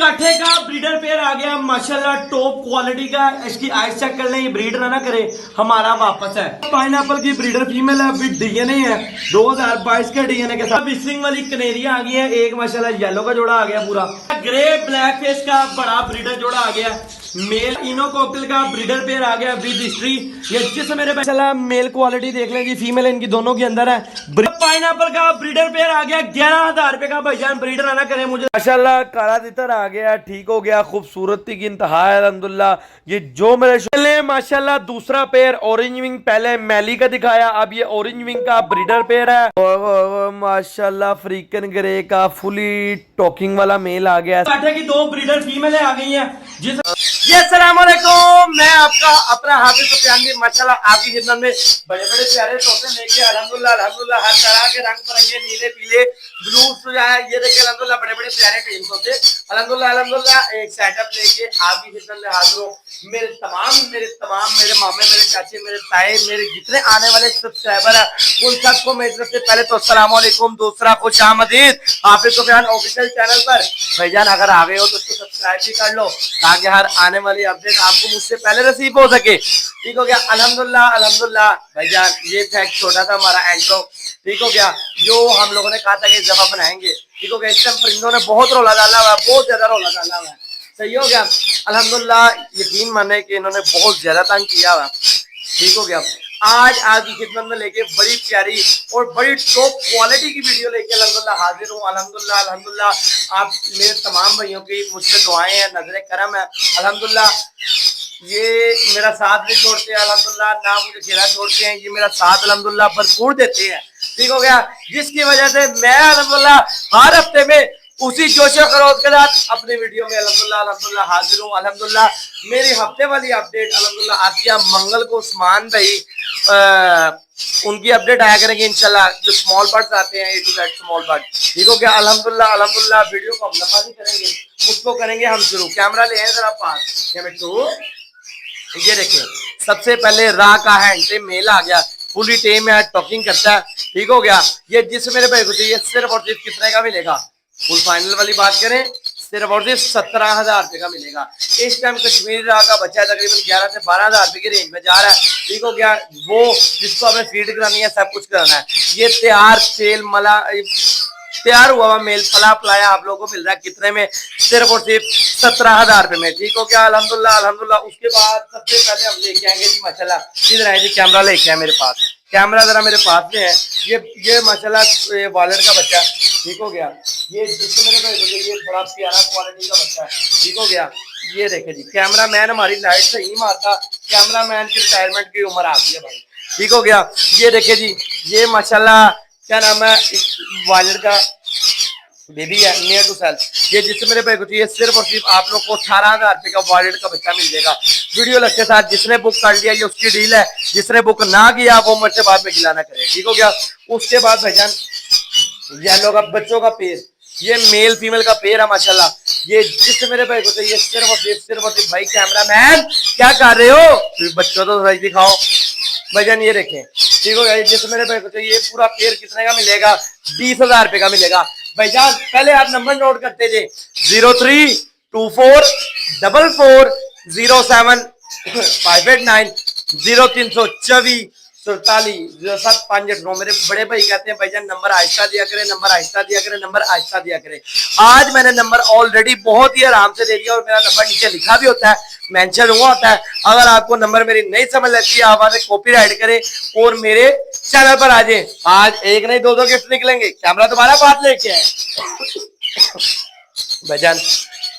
काठे का breeder pair आ गया माशाल्लाह टॉप क्वालिटी का। इसकी आइस चेक कर लें, ये ब्रीड ना करे हमारा वापस है। पाइनएप्पल की ब्रीडर फीमेल है, विद डीएनए है 2022 के डीएनए के साथ। विस्टिंग वाली कनेरिया आ गई है, एक माशाल्लाह येलो का जोड़ा आ गया पूरा। ग्रे ब्लैक फेस का बड़ा ब्रीडर जोड़ा आ गया। मेल इनो कॉकटेल का ब्रीडर पेयर आ गया विद हिस्ट्री। ये जिस मेरे माशाल्लाह मेल क्वालिटी देख लें जी, फीमेल इनकी दोनों के अंदर है। पाइनएप्पल का ब्रीडर पेयर आ गया 11,000 रुपए का। भाईजान ब्रीडर आना करे मुझे। माशाल्लाह काला तितर आ गया, ठीक हो गया, खूबसूरती की इंतहा है अल्हम्दुलिल्लाह। ये जो मेरे माशाल्लाह दूसरा पेयर ऑरेंज विंग, पहले मैली का दिखाया, अब ये ऑरेंज विंग का ब्रीडर पेयर है। माशाल्लाह अफ्रीकन ग्रे का फुली टॉकिंग वाला मेल आ गया। काठे की दो ब्रीडर फीमेल आ गई है जी। अस्सलाम वालेकुम, मैं आपका अपना हाफिज सुफियान भी माशाल्लाह आपकी खिदमत में बड़े बड़े प्यारे तोते लेके अल्हम्दुलिल्लाह अल्हम्दुलिल्लाह हर तरह के रंग बिरंगे नीले पीले ब्लू ये देखिए अल्हम्दुलिल्लाह बड़े बड़े प्यारे टीम तोते अल्हम्दुलिल्लाह अल्हम्दुलिल्लाह एक सेटअप लेके आपकी खिदमत में हाजिर हूं। मेरे तमाम मेरे मामे, मेरे चाचे, मेरे ताए, मेरे जितने आने वाले सब्सक्राइबर है उन सबको मेरी तरफ से पहले तो अस्सलाम वालेकुम, दूसरा खुश आमदीद हाफिज सुफियान ऑफिशियल चैनल पर। भाईजान अगर आ गए हो तो उसको सब्सक्राइब भी कर लो ताकि हर आने वाली अपडेट आपको मुझसे पहले रिसीव हो सके। ठीक हो गया अल्हम्दुलिल्लाह अल्हम्दुलिल्लाह। भाईजान ये था एक छोटा सा हमारा एंट्रो, ठीक हो गया, जो हम लोगों ने कहा था कि इस दफा बनाएंगे। ठीक हो गया, इस टाइम परिंदों ने बहुत रौला डाला हुआ है, बहुत ज्यादा रौला डाला हुआ है। सही हो गया अल्हम्दुलिल्लाह, यकीन माने कि इन्होंने बहुत ज्यादा तंग किया हुआ। ठीक हो गया, आज आपकी खिदमत में लेके बड़ी प्यारी और बड़ी टॉप क्वालिटी की वीडियो लेके अल्हम्दुलिल्लाह हाजिर हूँ। अल्हम्दुलिल्लाह अल्हम्दुलिल्लाह आप मेरे तमाम भाइयों की मुझसे दुआएं हैं, नजर करम है अल्हम्दुलिल्लाह। ये मेरा साथ भी छोड़ते हैं अल्हम्दुलिल्लाह, ना मुझे खेला छोड़ते हैं, ये मेरा साथ अल्हम्दुलिल्लाह भरपूर देते हैं। ठीक हो गया, जिसकी वजह से मैं अल्हम्दुलिल्लाह हर हफ्ते में उसी जोशो खरोश के साथ अपनी वीडियो में अल्हम्दुलिल्लाह हाजिर हूँ। अल्हम्दुलिल्लाह मेरी हफ्ते वाली अपडेट अल्हम्दुलिल्लाह आती है मंगल को। उस्मान भाई उनकी अपडेट आया करेंगे इंशाल्लाह, जो स्मॉल बर्ड्स आते हैं A to Z small bird. ठीक हो गया अल्हम्दुलिल्लाह अल्हम्दुलिल्लाह। वीडियो को हम लंबा नहीं करेंगे, उसको करेंगे हम शुरू। कैमरा ले आए जरा पास, ये देखिए सबसे पहले रा का है मेल आ गया, फुली टेम है, टॉकिंग करता है। ठीक हो गया, ये जिस मेरे भाई को चाहिए सिर्फ और सिर्फ कितने का मिलेगा, फुल फाइनल वाली बात करें सिर्फ और सिर्फ 17,000 रुपए का मिलेगा। इस टाइम कश्मीरी राह का बच्चा तकरीबन 11 से 12,000 रुपए की रेंज में जा रहा है। ठीक हो गया, वो जिसको हमें फीड करानी है, सब कुछ कराना है। ये तैयार तेल मला तैयार हुआ मेल पला पलाया आप लोगों को मिल रहा है कितने में, सिर्फ और सिर्फ 17,000 रुपए में। ठीक हो गया अल्हम्दुलिल्लाह अल्हम्दुलिल्लाह। उसके बाद सबसे पहले हम लेके आएंगे जी माशाल्लाह, इधर आए जी, कैमरा लेके आए मेरे पास, कैमरा जरा मेरे पास में है। ये माशाल्लाह वॉलेट का बच्चा। ठीक हो गया, ये जिसको मेरे भाई ये बड़ा प्यारा क्वालिटी का बच्चा है। ठीक हो गया, ये देखे जी कैमरा मैन हमारी लाइट सही मारता, कैमरा मैन की रिटायरमेंट की उम्र आ गई है भाई। ठीक हो गया, ये देखे जी, ये माशाल्लाह क्या नाम है वॉलेट का बेबी है, नियर टू सेल। ये जिससे मेरे भाई को चाहिए सिर्फ और सिर्फ आप लोग को 18,000 रुपए का वॉलेट का बच्चा मिल जाएगा वीडियो लग के साथ। जिसने बुक कर लिया ये उसकी डील है, जिसने बुक ना किया वो मुझसे बाद में खिलाना करे। ठीक हो गया, उसके बाद भाईजान येलो का बच्चों का पेड़, ये मेल फीमेल का पेड़ है माशाल्लाह। ये जिससे मेरे भाई को चाहिए सिर्फ और सिर्फ भाई कैमरा मैन क्या कर रहे हो, बच्चों तो सही दिखाओ भाईजान। ये देखें, ठीक हो गया, जिससे मेरे भाई को चाहिए पूरा पेड़ कितने का मिलेगा, 20,000 रुपए का मिलेगा भाईजान। पहले आप नंबर नोट करते थे 032444075890 0324 0759। मेरे बड़े भाई कहते हैं भाईजान नंबर आहिस्ता दिया करें, नंबर आहिस्ता दिया करें, नंबर आहिस्ता दिया करें। आज मैंने नंबर ऑलरेडी बहुत ही आराम से दे दिया और मेरा नंबर नीचे लिखा भी होता है, मेंशन हुआ होता है। अगर आपको नंबर मेरी नहीं समझ लगती है आप आगे कॉपीराइट करें और मेरे चैनल पर आ जाए। आज एक नहीं दो गिफ्ट निकलेंगे, कैमरा तुम्हारा बात लेके आए भाईजान।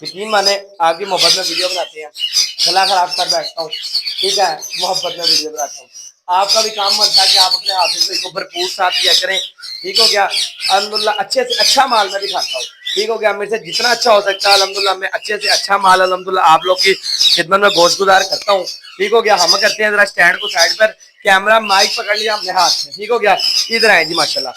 यकीन माने आपकी मोहब्बत में वीडियो बनाते हैं, गला खराब कर बैठता हूँ, ठीक है, मोहब्बत में वीडियो बनाता हूँ। आपका भी काम बनता है कि आप अपने हाफिज को भरपूर साथ दिया करें। ठीक हो गया अल्हम्दुलिल्लाह, अच्छे से अच्छा माल मैं दिखाता हूँ। ठीक हो गया, मेरे से जितना अच्छा हो सकता है अल्हम्दुलिल्लाह मैं अच्छे से अच्छा माल अल्हम्दुलिल्लाह आप लोग की खिदमत में गोशगुजार करता हूँ। ठीक हो गया, हम करते हैं जरा स्टैंड को साइड पर, कैमरा माइक पकड़ लिया अपने हाथ में। ठीक हो गया, इधर आए जी माशाल्लाह,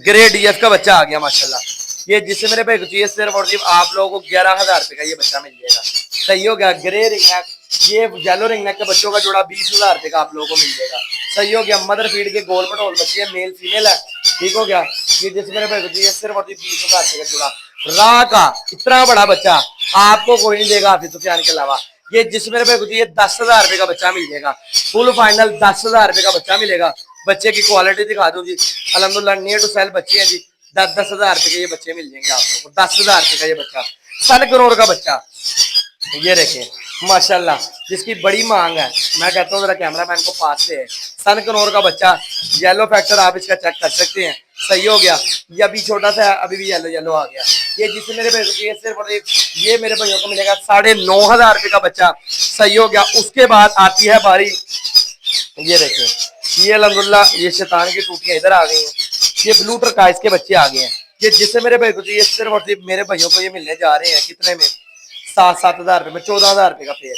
ग्रे डीएफ का बच्चा आ गया माशाल्लाह। ये जिससे मेरे भाई को चाहिए सिर्फ और सिर्फ आप लोगों को 11,000 रुपए का ये बच्चा मिल जाएगा। सही हो गया, ग्रे रिंग नेक, ये येलो रिंग नेक के बच्चों का जोड़ा 20,000 रुपए का आप लोगों को मिल जाएगा। सही हो गया, मदर फीड के गोल मटोल बच्चे मेल फीमेल है। ठीक हो गया, ये जिससे मेरे भाई को चाहिए सिर्फ और सिर्फ 20,000 रुपए का जोड़ा। रा का इतना बड़ा बच्चा आपको कोई नहीं देगा हाफिज सुफियान के अलावा। ये जिसमें रुपए कुछ ये 10,000 रुपए का बच्चा मिल जाएगा, फुल फाइनल 10,000 रुपए का बच्चा मिलेगा। बच्चे की क्वालिटी दिखा दूं जी, अल्हम्दुलिल्लाह नियर टू सेल बच्चे हैं जी। 10,000 रुपए के ये बच्चे मिल जाएंगे आप लोगों को। 10,000 रुपए का ये बच्चा, 7 करोड़ का बच्चा, ये देखें माशाल्लाह, जिसकी बड़ी मांग है। मैं कहता हूँ जरा कैमरा मैन को पास से है। 7 करोड़ का बच्चा, येलो फैक्टर आप इसका चेक कर सकते हैं, सही हो गया। ये अभी छोटा सा है, अभी भी येलो येलो आ गया। ये जिससे मेरे भाई सिर्फ ये मेरे भाइयों को मिलेगा 9,500 रुपए का बच्चा, सही हो गया। उसके बाद आती है बारी, ये देखें ये अल्हम्दुलिल्लाह ये शैतान की टूटियां इधर आ गई हैं। ये ब्लू टर्काइज के बच्चे आ गए हैं। ये जिससे मेरे भाई को ये सिर्फ और सिर्फ मेरे भाइयों को ये मिलने जा रहे हैं कितने में, 7-7 हजार रुपए में, 14,000 रुपए का पेयर।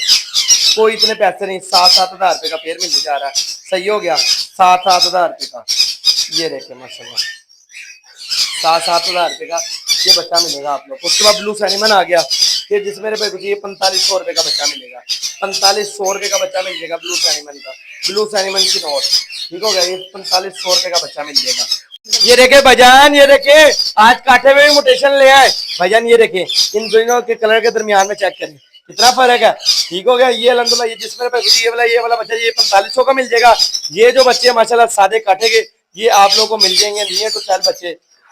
कोई इतने पैसे नहीं, 7-7 हजार रुपए का पेयर मिलने जा रहा है, सही हो गया। 7-7 हजार रुपए का, ये देखें माशाल्लाह 7-7 हजार रुपए का ये बच्चा मिलेगा आप लोग को। उसके बाद ब्लू सैनिमन आ गया, फिर जिसमें मेरे भाई को ये 4500 रुपए का बच्चा मिलेगा। 4500 रुपए का बच्चा मिल जाएगा ब्लू सैनिमन का, ब्लू सैनिमन की नोट, ठीक हो गया। ये 4500 रुपए का बच्चा मिल जाएगा। ये देखे भाईजान, ये देखे आज कांटे में भी मोटेशन ले आए भाईजान। ये देखे इन दोनों के कलर के दरमियान में चेक करें कितना फर्क है, ठीक हो गया। ये अल्हम्दुलिल्लाह ये जिसमें ये वाला बच्चा ये 4500 का मिल जाएगा। ये जो बच्चे माशाल्लाह सादे काटे के ये आप लोगों को मिल जाएंगे नियर टू सेल बच्चे।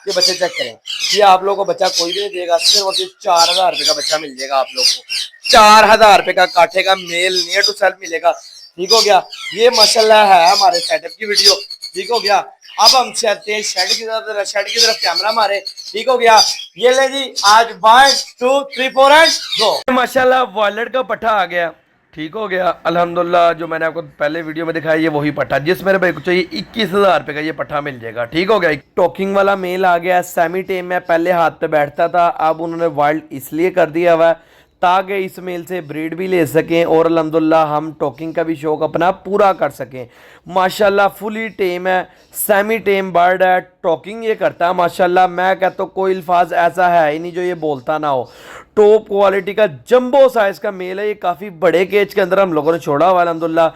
ये बच्चे चेक करें, ये आप लोगों को बच्चा कोई भी नहीं देगा, सिर्फ और सिर्फ 4,000 रुपए का बच्चा मिल जाएगा आप लोगों को। 4,000 रुपए का काठे का मेल नियर टू सेल मिलेगा, ठीक हो गया। ये माशाल्लाह है हमारे सेटअप की वीडियो, ठीक हो गया। अब हम चलते हैं शेड की तरफ कैमरा मारे, ठीक हो गया। ये ले जी आज 1 2 3 4 एंड गो। माशाल्लाह वॉलेट का पट्टा आ गया, ठीक हो गया अल्हम्दुलिल्लाह। जो मैंने आपको पहले वीडियो में दिखाया ये वही पट्टा, जिस मेरे भाई को चाहिए 21,000 रुपए का ये पट्टा मिल जाएगा, ठीक हो गया। टॉकिंग वाला मेल आ गया, सेमी टेम में पहले हाथ पे बैठता था, अब उन्होंने वाइल्ड इसलिए कर दिया हुआ है ताकि इस मेल से ब्रीड भी ले सकें और अल्हम्दुलिल्लाह हम टॉकिंग का भी शौक अपना पूरा कर सकें। माशाल्लाह फुली टेम है, सेमी टेम बर्ड है, टॉकिंग ये करता है माशाल्लाह। मैं कहता हूँ कोई अल्फाज ऐसा है ही नहीं जो ये बोलता ना हो। टॉप क्वालिटी का जंबो साइज का मेल है, ये काफ़ी बड़े केज के अंदर हम लोगों ने छोड़ा हुआ अल्हम्दुलिल्लाह।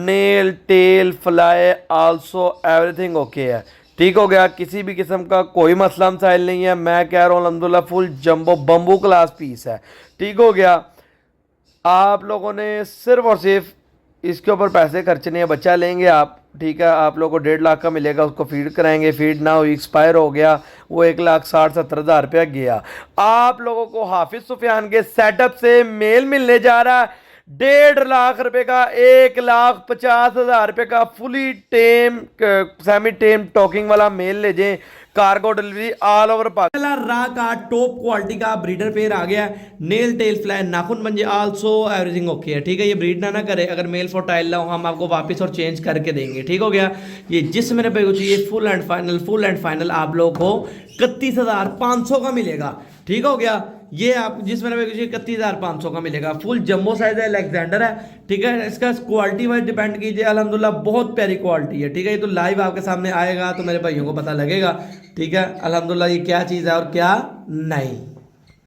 Nail tail fly also everything okay है, ठीक हो गया। किसी भी किस्म का कोई मसला मसाइल नहीं है। मैं कह रहा हूँ अल्हम्दुलिल्लाह full jumbo bamboo class piece है, ठीक हो गया। आप लोगों ने सिर्फ और सिर्फ इसके ऊपर पैसे खर्चने हैं, बच्चा लेंगे आप, ठीक है। आप लोगों को 1.5 लाख का मिलेगा, उसको फीड कराएंगे, फीड ना हुई एक्सपायर हो गया, वो 1,60,70,000 रुपया गया। आप लोगों को हाफिज सुफियान के सेटअप से मेल मिलने जा रहा है 1.5 लाख रुपए का, 1,50,000 रुपए का फुली टेम सेमी टेम टॉकिंग वाला मेल ले जाए, cargo delivery all over Pakistan. रा का टॉप क्वालिटी का ब्रीडर पेयर आ गया, नेल टेल फ्लाई नाखून पंजे आल्सो एवरीथिंग ओके है, ठीक है। ये ब्रीड ना करे, अगर मेल फर्टाइल ना हो हम आपको वापस और चेंज करके देंगे, ठीक हो गया। ये जिस मेरे पे चाहिए फुल एंड फाइनल आप लोग को 31,500 का मिलेगा, ठीक हो गया। ये आप जिस मेरे पे 31,500 का मिलेगा, फुल जम्बो साइज है, अलेक्जेंडर है, ठीक है। इसका क्वालिटी वाइज डिपेंड कीजिए, अल्हम्दुलिल्लाह बहुत प्यारी क्वालिटी है, ठीक है। ये तो लाइव आपके सामने आएगा तो मेरे भाइयों को पता लगेगा, ठीक है। अल्हम्दुलिल्लाह ये क्या चीज़ है और क्या नहीं।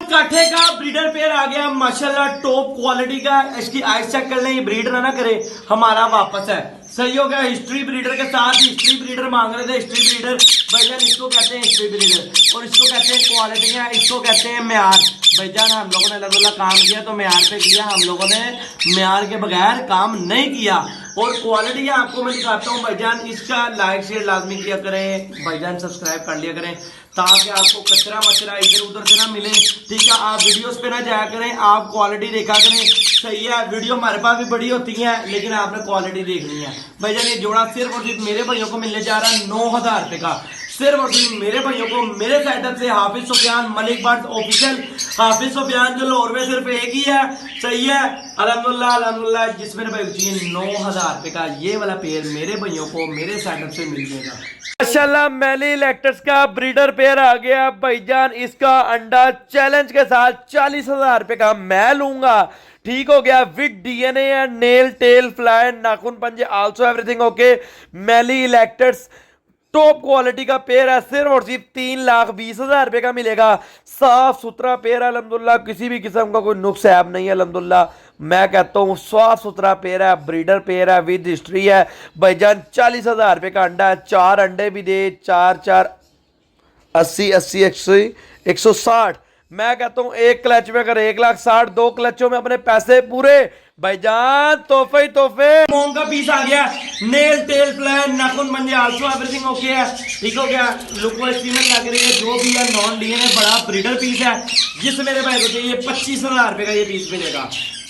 काठे का ब्रीडर पेयर आ गया माशाल्लाह टॉप क्वालिटी का। इसकी आइस चेक कर लें, ये ब्रीड ना करे हमारा वापस है, सही हो गया। हिस्ट्री ब्रीडर के साथ हिस्ट्री ब्रीडर मांग रहे थे, हिस्ट्री ब्रीडर भाईजान इसको कहते हैं हिस्ट्री ब्रीडर, और इसको कहते हैं क्वालिटी है, इसको कहते हैं म्यार। भाईजान हम लोगों ने अल्हम्दुलिल्लाह काम किया तो म्यार पे किया, हम लोगों ने म्यार के बगैर काम नहीं किया। और क्वालिटी है आपको मैं दिखाता हूँ भाईजान। इसका लाइक शेयर लाजमी किया करें भाईजान, सब्सक्राइब कर लिया करें ताकि आपको कचरा मचरा इधर उधर से ना मिले, ठीक है। आप वीडियोस पे ना जाया करें, आप क्वालिटी देखा करें, सही है। वीडियो हमारे पास भी बड़ी होती है लेकिन आपने क्वालिटी देखनी है भाईजान। ये जोड़ा सिर्फ और सिर्फ मेरे भाइयों को मिलने जा रहा है 9,000 रुपए का, सिर्फ और सिर्फ मेरे भाइयों को मेरे सेटअप से हाफिज सुफियान मलिक बर्ड्स ऑफिशियल। हाफिज सुफियान जो लाहौर में सिर्फ एक ही है, सही है अल्हम्दुलिल्लाह अल्हम्दुलिल्लाह। जिस मेरे भाई को चाहिए 9,000 रुपए का ये वाला पेयर मेरे भाइयों को मेरे सेटअप से मिल जाएगा माशाल्लाह। मैली इलेक्टर्स का ब्रीडर पेयर आ गया भाईजान। इसका अंडा चैलेंज के साथ 40,000 रुपए का मैं लूंगा, ठीक हो गया। With DNA and nail tail fly नाखून पंजे आल्सो एवरीथिंग ओके। मैली इलेक्टर्स टॉप क्वालिटी का पेयर है, सिर्फ और सिर्फ 3,20,000 रुपए का मिलेगा। साफ सुथरा पेयर है अल्हम्दुलिल्लाह, किसी भी किस्म का कोई नुक्स ऐब नहीं है अल्हम्दुलिल्लाह। मैं कहता हूँ साफ सुथरा पेयर है, ब्रीडर पेयर है, विद हिस्ट्री है भाईजान। 40,000 रुपए का अंडा है, 4 अंडे भी दे, 4 4 80 80 160 मैं कहता हूं एक क्लच में अगर 1,60,000 2 क्लचों में अपने पैसे पूरे भाईजान, तोहफे ही तोहफे। मोम का पीस आ गया, नेल टेल प्लान नाखून मंजे आल्सो एवरीथिंग ओके है, ठीक हो गया। लुक वाइज फीमेल लग रही है, जो भी है नॉन डीएनए बड़ा ब्रीडर पीस है, जिस मेरे भाई को चाहिए 25,000 रुपए का ये पीस मिलेगा।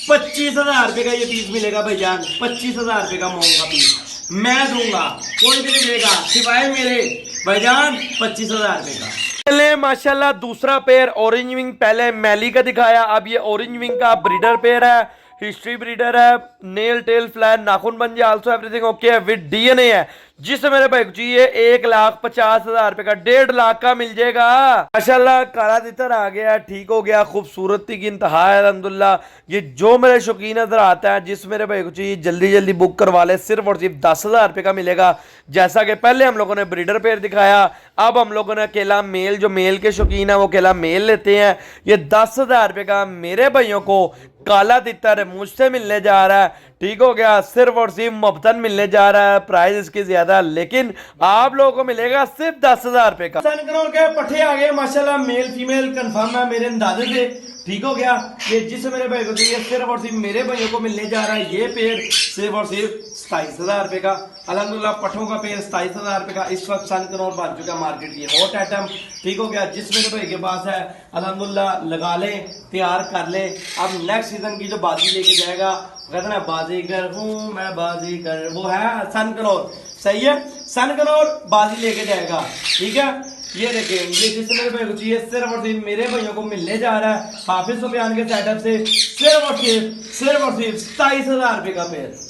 25,000 रुपए का ये पीस मिलेगा भाईजान, 25,000 रुपए का मोम का पीस मैं दूंगा, कोई भी नहीं देगा सिवाय मेरे भाईजान। 25,000 रुपए का माशाल्लाह। दूसरा पेयर ऑरेंज विंग, पहले मैली का दिखाया, अब ये ऑरेंज विंग का ब्रीडर पेयर है, हिस्ट्री ब्रीडर है, नेल टेल फ्लैन नाखून पंजे आल्सो एवरीथिंग ओके है, विद डीएनए है, जिससे मेरे भाई को चाहिए 1,50,000 रुपए का, 1.5 लाख का मिल जाएगा माशाल्लाह। काला तितर आ गया, ठीक हो गया, खूबसूरती की इंतहा है अल्हम्दुलिल्लाह। ये जो मेरे शौकीन नजर आता है, जिस मेरे भाई को चाहिए जल्दी जल्दी बुक करवा ले, सिर्फ और सिर्फ 10,000 रुपए का मिलेगा। जैसा कि पहले हम लोगों ने ब्रीडर पेयर दिखाया, अब हम लोगों ने अकेला मेल, जो मेल के शौकीन है वो अकेला मेल लेते हैं। ये 10,000 रुपए का मेरे भाइयों को काला तितर मुझसे मिलने जा रहा है, ठीक हो गया, सिर्फ और सिर्फ मुफ्तन मिलने जा रहा है, प्राइस इसकी ज्यादा, लेकिन आप लोगों को मिलेगा सिर्फ 10,000 रुपए का। सनकनौर के पट्टे आ गए माशाल्लाह, मेल फीमेल कंफर्म है मेरे अंदाजे से, ठीक हो गया। ये जिस मेरे भाई को चाहिए सिर्फ और सिर्फ मेरे भाइयों को मिलने जा रहा है ये पेयर सिर्फ और सिर्फ 27,000 रुपए का अल्हम्दुलिल्लाह। पठों का पेयर 27,000 रुपए का इस वक्त सनकनौर बन चुका मार्केट की हॉट आइटम, ठीक हो गया। जिस मेरे भाई के पास है अल्हम्दुलिल्लाह लगा ले, तैयार कर ले। अब नेक्स्ट सीजन की जो बाजी लेके जाएगा, कहते ना बाजीगर हूं मैं बाजीगर, वो है सनकनौर, सही है, सनकनौर बाजी लेके जाएगा, ठीक है। ये देखें, ये जिस मेरे भाई को चाहिए सिर्फ और सिर्फ मेरे भाइयों को मिलने जा रहा है हाफिज सुफियान के सेटअप से सिर्फ और सिर्फ 27,000 रुपए का पेयर।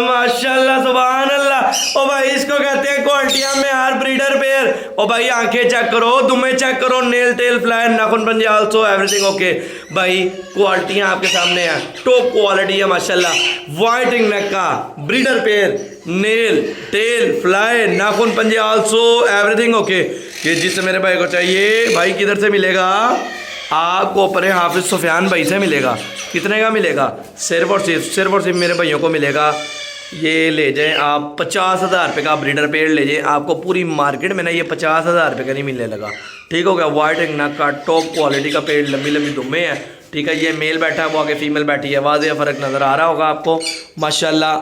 माशाल्लाह सुभान अल्लाह। ओ भाई इसको कहते हैं क्वालिटियां में यार ब्रीडर पेयर। ओ भाई आंखें चेक करो, दुमे चेक करो, नेल टेल फ्लाइन नाखून पंजे आल्सो एवरीथिंग ओके। भाई क्वालिटियां आपके सामने है, टॉप क्वालिटी है माशाल्लाह। व्हाइट नेक का breeder pair, nail tail fly नाखून पंजे आल्सो एवरीथिंग ओके। ये जिससे मेरे भाई को चाहिए भाई किधर से मिलेगा आपको, अपने हाफिज सुफियान भाई से मिलेगा। कितने का मिलेगा? सिर्फ और सिर्फ मेरे भाइयों को मिलेगा। ये ले जाएं आप 50,000 रुपये का ब्रीडर पेड़ ले जाएं, आपको पूरी मार्केट में ना ये 50,000 रुपये का नहीं मिलने लगा, ठीक हो गया। वाइट नेक का टॉप क्वालिटी का पेड़, लंबी लंबी दुम्बे हैं, ठीक है। ये मेल बैठा है, वो आगे फीमेल बैठी है, वाज़ेह फ़र्क नज़र आ रहा होगा आपको माशाल्लाह।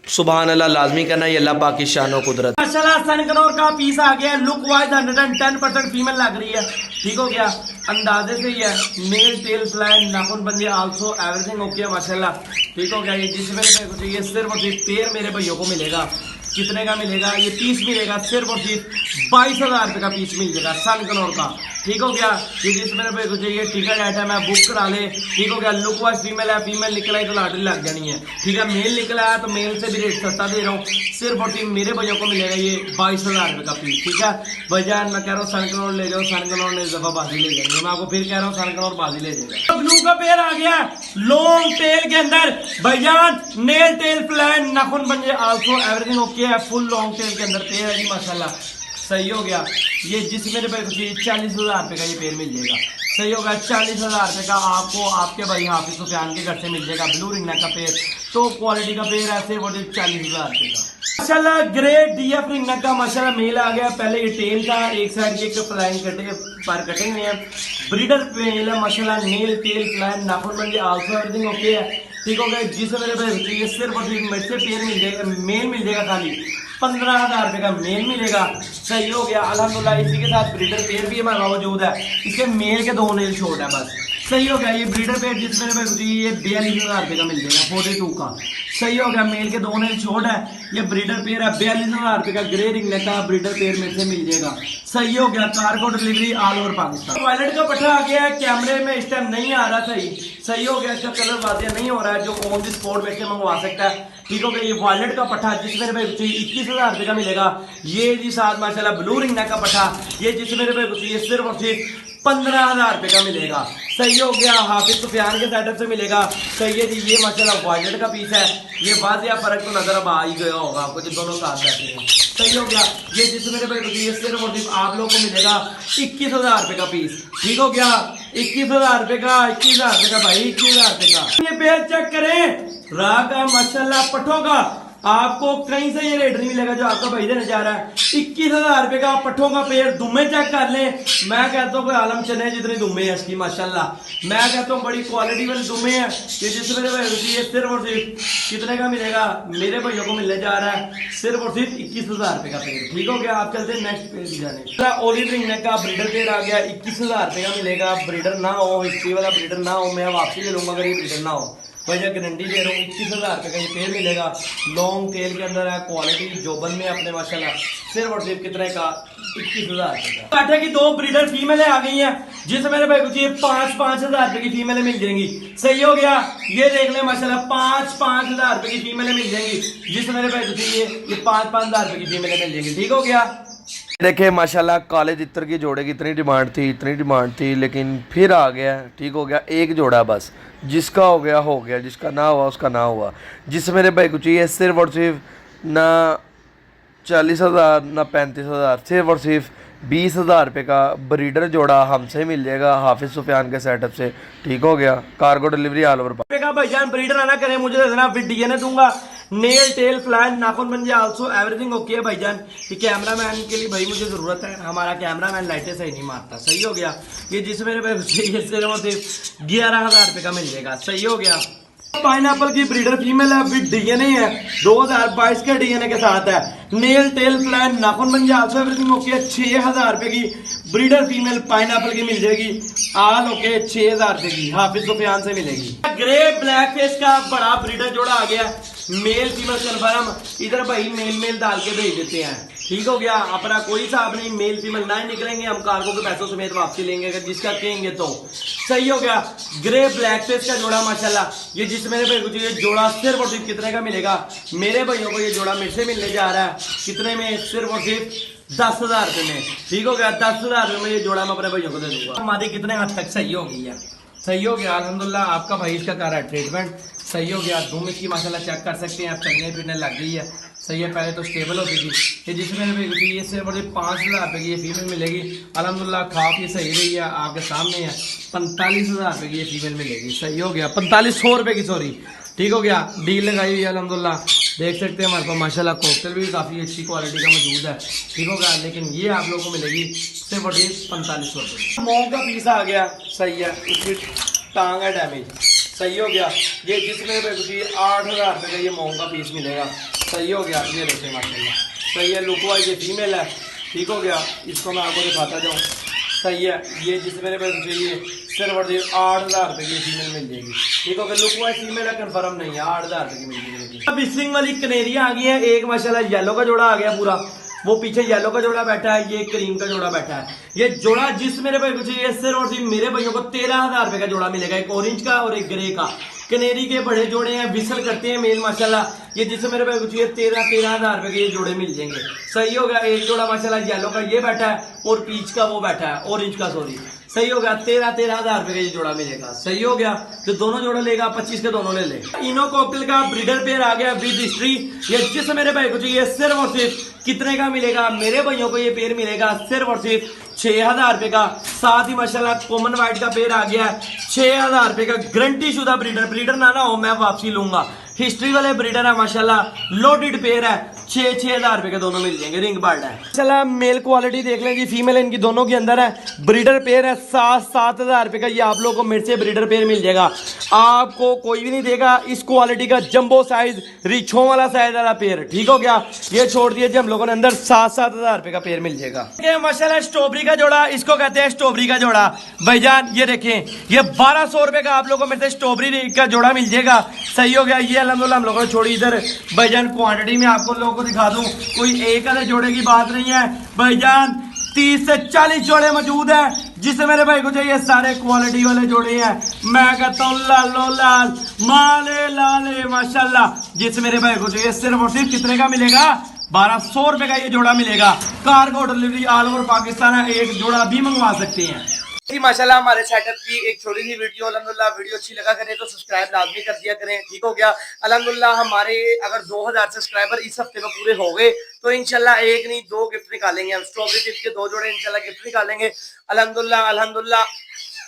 सुभान अल्लाह लाजमी करना, ये अल्लाह पाक की शान और कुदरत। माशाल्लाह सनकनौर का पीस आ गया, लुक वाइज 110% फीमेल लग रही है, ठीक हो गया। अंदाजे से ही है, मेल टेल फ्लाइन नाखून बंदे आल्सो एवरीथिंग ओके माशाल्लाह, ठीक हो गया। ये जिस मेरे भाई को चाहिए सिर्फ और सिर्फ पेयर मेरे भाइयों को मिलेगा। कितने का मिलेगा? ये पीस मिलेगा सिर्फ और सिर्फ 22,000 रुपये का पीस मिल जाएगा सनकनौर का, ठीक हो गया। ये जिस मेरे भाई को चाहिए टिकट आइटम है, बुक करा ले, ठीक हो गया। लुक वाइज फीमेल है, फीमेल निकला है तो लॉटरी लग जानी है, ठीक है। मेल निकला है तो मेल से भी रेट सस्ता दे रहा हूँ, सिर्फ और सिर्फ मेरे भाइयों को मिलेगा ये 22,000 रुपये का पीस, ठीक है। भाईजान मैं कह रहा हूँ सनकनौर ले जाओ, सनकनौर ने दफा बाजी ले जाएंगे, मैं आपको फिर कह रहा हूँ सनकनौर बाजी ले जाएगा। ब्लू का पेयर आ गया लॉन्ग टेल के अंदर भाईजान, नेल टेल प्लान नाखून बंजे आल्सो एवरीथिंग ओके है, फुल लॉन्ग टेल के अंदर पेयर है जी माशाल्लाह, सही हो गया। ये जिस मेरे भाई को 40,000 रुपये का ये पेयर मिल जाएगा, सही होगा। 40,000 रुपये का आपको आपके भाई हाफिज सुफियान के घर से मिल जाएगा। ब्लू रिंग नेक का पेयर, तो क्वालिटी का पेयर ऐसे वो 40,000 रुपये का माशाल्लाह। ग्रेट डीएफ रिंग नेक का माशाल्लाह मेल आ गया। पहले ये टेल था, एक साइड के फ्लाइंग कटे पर कटे हुए हैं, ब्रीडर मेल है माशाल्लाह। नेल टेल फ्लाइन नाखून बंजे आल्सो एवरीथिंग ओके है, ठीक हो गया। जिससे मेरे भाई चाहिए सिर्फ और सिर्फ मेरे से पेयर मिल जाएगा, मेल मिल जाएगा खाली 15,000 रुपये का मेल मिलेगा, सही हो गया अल्हम्दुलिल्लाह। इसी के साथ ब्रीडर पेयर भी हमारा मौजूद है, इसके मेल के 2 नेल छोड़ है बस, सही हो गया। ये ब्रीडर पेयर जिस मेरे भाई को चाहिए ये 42,000 रुपये का मिल जाएगा 42 का, सही हो गया। मेल के 2 नेल छोड़ है, ये ब्रीडर पेयर है 42,000 रुपये का ग्रे रिंग नेक का ब्रीडर पेयर मेरे से मिल जाएगा, सही हो गया। Cargo delivery all over Pakistan. Wallet का पट्टा आ गया है, कैमरे में इस टाइम नहीं आ रहा सही, सही हो गया। इसका कलर वाजिया नहीं हो रहा है, जो ऑन द स्पॉट में से मंगवा सकता है, ठीक हो गया। ये वॉलेट का पट्टा जिस मेरे भाई को चाहिए 21,000 रुपये का मिलेगा। ये जी साथ माशाल्लाह ब्लू रिंग नेक का पट्टा, ये जिस मेरे भाई को चाहिए सिर्फ और सिर्फ 15,000 रुपये का मिलेगा, सही हो गया। हाफिज सुफियान के सेटअप से मिलेगा, सही है जी। ये माशाल्लाह वॉलेट का पीस है, ये वाजिया फर्क तो नजर अब आ ही गया होगा आपको जो दोनों साथ बैठे हैं, सही हो गया। ये जिस मेरे भाई को चाहिए सिर्फ और सिर्फ आप लोगों को मिलेगा 21,000 रुपये का पीस, ठीक हो गया। 21,000 रुपये का, 21,000 रुपये का भाई, 21,000 रुपये का। ये पेयर चेक करें, राग है माशाल्लाह पठों का, आपको कहीं से ये रेट नहीं मिलेगा जो आपका भाई देने जा रहा है। 21,000 रुपए का पट्ठों का पेड़, दुम्मे चेक कर ले। मैं कहता हूँ कोई आलम चने जितनी दुम्मे है इसकी माशाल्लाह। मैं कहता हूँ बड़ी क्वालिटी वाली दुम्मे है कि जिस मेरे भाई ये सिर्फ और सिर्फ कितने का मिलेगा, मेरे भैया को मिलने जा रहा है सिर्फ और सिर्फ 21,000 रुपए का पेड़। ठीक हो गया, आप चलते हैं नेक्स्ट पेड़ की जाने। ओलिव रिंग नेक का ब्रीडर पेड़ आ गया, 21,000 रुपए का मिलेगा। ब्रीडर ना हो, हिस्ट्री वाला ब्रीडर ना हो, मैं वापसी ले लूंगा अगर ये ब्रीडर ना हो। भैया गारंटी दे रहा हूँ 21,000 रुपए का ये पेड़ मिलेगा। लॉन्ग टेल के अंदर है, क्वालिटी जोबन में अपने माशाल्लाह। सिर्फ और सिर्फ कितने का, 21,000 रुपए का। बैठे की 2 ब्रीडर फीमेलें आ गई हैं जिसमें मेरे भाई को चाहिए 5,000 रुपए की फीमेलें मिल जाएंगी। सही हो गया, ये देख ले माशाल्लाह 5,000 रुपए की फीमेलें मिल जाएंगी जिसमें मेरे भाई को चाहिए ये 5,000 रुपए की फीमेलें मिल जाएंगी। ठीक हो गया। देखे माशाल्लाह काले तितर की जोड़े की इतनी डिमांड थी लेकिन फिर आ गया। ठीक हो गया, एक जोड़ा बस, जिसका हो गया, जिसका ना हुआ उसका ना हुआ। जिस मेरे भाई को चाहिए सिर्फ और सिर्फ ना 40,000 ना 35,000, सिर्फ और सिर्फ 20,000 रुपये का ब्रीडर जोड़ा हमसे मिल जाएगा हाफिज सुफियान के सेटअप से। ठीक हो गया, कार्गो डिलीवरी ऑल ओवर। भाईजान ब्रीडर आना करे मुझे दे देना, फिर डीएनए दूंगा। नेल टेल फ्लैन नाखून बन जाए आल्सो एवरीथिंग ओके है भाईजान। ये कैमरामैन के लिए भाई मुझे जरूरत है, हमारा कैमरामैन लाइटें सही नहीं मारता। सही हो गया, ये जिस मेरे पे सिर्फ 11,000 रुपये का मिल जाएगा। सही हो गया। पाइनएप्पल की ब्रीडर फीमेल है, विद डीएनए है, 2022 के डीएनए के साथ है। नेल टेल फ्लैन नाखून बन जाए आल्सो एवरीथिंग ओके। 6,000 रुपए की ब्रीडर फीमेल पाइनएप्पल की मिल जाएगी, आल ओके। 6,000 रुपए की हाफिज सुफियान से मिलेगी। ग्रे ब्लैक फेस का बड़ा ब्रीडर जोड़ा आ गया, मेल फीमेल कन्फर्म। इधर भाई मेल डाल के भेज देते हैं। ठीक हो गया, अपना कोई हिसाब नहीं, मेल फीमेल ना ही निकलेंगे हम कार्गो के पैसों समेत वापसी लेंगे अगर जिसका कहेंगे तो। सही हो गया। ग्रे ब्लैक फेस का जोड़ा माशाल्लाह, ये जिस मेरे भाई को ये जोड़ा सिर्फ और सिर्फ कितने का मिलेगा, मेरे भाइयों को ये जोड़ा मेरे से मिलने जा रहा है कितने में, सिर्फ और सिर्फ 10,000 रुपए में। ठीक हो गया, 10,000 रुपए में ये जोड़ा मैं अपने भाइयों को दे दूंगा। हमारी कितने हद तक सही हो गई है। सही हो गया अल्हम्दुलिल्लाह। आपका भाई इसका कर रहा है ट्रीटमेंट। सही हो गया, धूम इसकी माशाल्लाह चेक कर सकते हैं आप, चलने फिरने लग गई है। सही है, पहले तो स्टेबल होती थी ये जिसमें ये सिर्फ 5,000 रुपए की ये फीमेल मिलेगी अल्हम्दुलिल्लाह। खा पी सही रही है, आपके सामने है। 45,000 रुपए की ये फीमेल मिलेगी। सही हो गया, 4500 रुपए की, सॉरी। ठीक हो गया, डील लगाई हुई है अल्हम्दुलिल्लाह। देख सकते हैं हमारे पास माशाल्लाह कॉकटेल भी काफ़ी अच्छी क्वालिटी का मौजूद है। ठीक हो गया, लेकिन ये आप लोगों को मिलेगी सिर्फ 4500 रुपये। मोंग का पीस आ गया, सही है, उसकी टांग है डैमेज। सही हो गया, ये जिसमें 8,000 रुपये का ये मोंग का पीस मिलेगा। सही हो गया, ये देखते हैं माशाल्लाह। सही है, लुक वाइज ये फीमेल है। ठीक हो गया, इसको मैं आपको दिखाता जाऊँ। सही है, ये जिस मेरे पास चाहिए सिर्फ 8,000 रुपए की फीमेल मिल जाएगी। ठीक हो गया, लुक वाइज फीमेल है, कंफर्म नहीं है, 8,000 रुपए की मिल जाएगी। अब बिस्लिंग वाली कनेरिया आ गई है, एक माशाल्लाह येलो का जोड़ा आ गया पूरा, वो पीछे येलो का जोड़ा बैठा है, ये क्रीम का जोड़ा बैठा है। ये जोड़ा जिस मेरे भाई को चाहिए सिर्फ और सिर्फ मेरे भाइयों को 13,000 रुपए का जोड़ा मिलेगा, एक ऑरेंज का और एक ग्रे का। कनेरी के बड़े जोड़े हैं, विसल करते हैं मेल माशाल्लाह। ये जिससे मेरे भाई को चाहिए 13,000 रुपए के ये जोड़े मिल जाएंगे। सही हो गया, एक जोड़ा माशाल्लाह येलो का ये बैठा है और पीच का वो बैठा है, ऑरेंज का, सॉरी। सही हो गया, 13,000 रुपए का ये जोड़ा मिलेगा। सही हो गया, जो दोनों जोड़े लेगा 25 के दोनों ले ले। इनो कॉकटेल का ब्रीडर पेयर आ गया विद हिस्ट्री, ये जिस मेरे भाई को चाहिए सिर्फ और सिर्फ कितने का मिलेगा, मेरे भाइयों को ये पेयर मिलेगा सिर्फ और सिर्फ 6,000 रुपए का। साथ ही माशाल्लाह कॉमन व्हाइट का पेयर आ गया है 6,000 रुपए का, गारंटी शुदा ब्रीडर ना हो मैं वापसी लूंगा। हिस्ट्री वाले ब्रीडर है माशाल्लाह, लोडेड पेयर है, 6,000 रुपए के दोनों मिल जाएंगे। रिंग बर्ड है माशाल्लाह, मेल क्वालिटी देख लें जी, फीमेल इनकी दोनों के अंदर है। ब्रीडर पेयर है 7,000 रुपए का, ये आप लोगों को मेरे से ब्रीडर पेयर मिल जाएगा। आपको कोई भी नहीं देगा इस क्वालिटी का जंबो साइज रिछों वाला साइज वाला पेयर। ठीक हो गया, ये छोड़ दिए जी हम लोगों ने अंदर, 7,000 रुपए का पेयर मिल जाएगा। माशाल्लाह स्ट्रॉबेरी का जोड़ा, इसको कहते हैं स्ट्रॉबेरी का जोड़ा भाईजान। ये देखें, ये 1,200 रुपए का आप लोगों को मेरे से स्ट्रॉबेरी का जोड़ा मिल जाएगा। सही हो गया, ये अल्हम्दुलिल्लाह हम लोगों ने छोड़ी इधर भाईजान। क्वांटिटी में आपको लोगों को दिखा दूं, कोई एक आधे जोड़े की बात नहीं है भाईजान, 30 से 40 जोड़े मौजूद है जिससे मेरे भाई को चाहिए सारे क्वालिटी वाले जोड़े हैं। मैं कहता हूँ लालो लाल माले लाले माशाल्लाह, जिससे मेरे भाई को चाहिए सिर्फ और सिर्फ कितने का मिलेगा, 1,200 रुपए का ये जोड़ा मिलेगा। Cargo delivery all over Pakistan है, एक जोड़ा भी मंगवा सकते हैं जी। माशाल्लाह हमारे सेटअप की एक छोटी सी वीडियो, अल्हम्दुलिल्लाह वीडियो अच्छी लगा करे तो सब्सक्राइब लाजमी कर दिया करें। ठीक हो गया, अल्हम्दुलिल्लाह हमारे अगर 2,000 सब्सक्राइबर इस हफ्ते में पूरे हो गए तो इंशाल्लाह एक नहीं 2 गिफ्ट निकालेंगे हम। स्ट्रॉबेरी चिप्स के 2 जोड़े इंशाल्लाह गिफ्ट निकालेंगे अल्हम्दुलिल्लाह।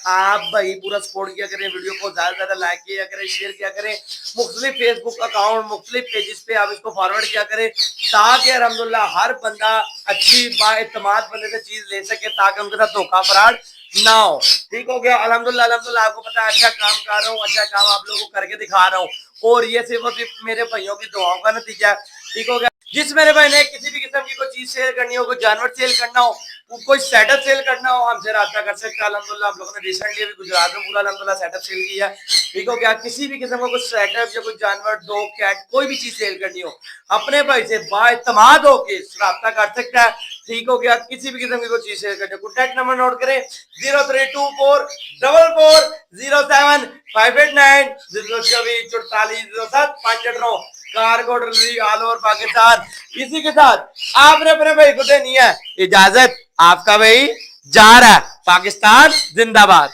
आप भाई पूरा सपोर्ट किया करें, वीडियो को ज्यादा से ज्यादा लाइक किया करें, शेयर किया करें, मुख्तलिफ फेसबुक अकाउंट मुख्तलिफ पेजेस पे आप इसको फॉरवर्ड किया करें, ताकि अल्हम्दुलिल्लाह हर बंदा अच्छी बाएतमाद बंदे से चीज ले सके, ताकि उनके साथ धोखा फराड ना हो। ठीक हो गया। अल्हम्दुलिल्लाह अल्हम्दुलिल्लाह, आपको पता है अच्छा काम कर रहा हूँ, अच्छा काम आप लोगों को करके दिखा रहा हूँ, और ये सिर्फ और सिर्फ मेरे भाइयों की दुआओं का नतीजा है। ठीक हो गया। जिस मेरे भाई ने किसी भी किस्म की कोई चीज सेल करनी हो, कोई जानवर सेल करना हो, कोई सेटअप सेल करना हो, हमसे रास्ता कर सकते हैं। अल्हम्दुलिल्लाह हम लोगों ने रिसेंटली अभी गुजरात में पूरा अल्हम्दुलिल्लाह सेटअप सेल किया। ठीक हो गया। किसी भी किस्म का कोई सेटअप या कोई जानवर, डॉग, कैट, कोई भी चीज सेल करनी हो, अपने भाई से बाएतमाद होके रास्ता कर सकता है। ठीक हो गया। किसी भी किस्म की कोई चीज शेयर करते, कॉन्टैक्ट नंबर नोट करें 03244409 cargo delivery all over Pakistan. इसी के साथ आपने अपने भाई को देनी है इजाजत। आपका भाई जा रहा है। पाकिस्तान जिंदाबाद।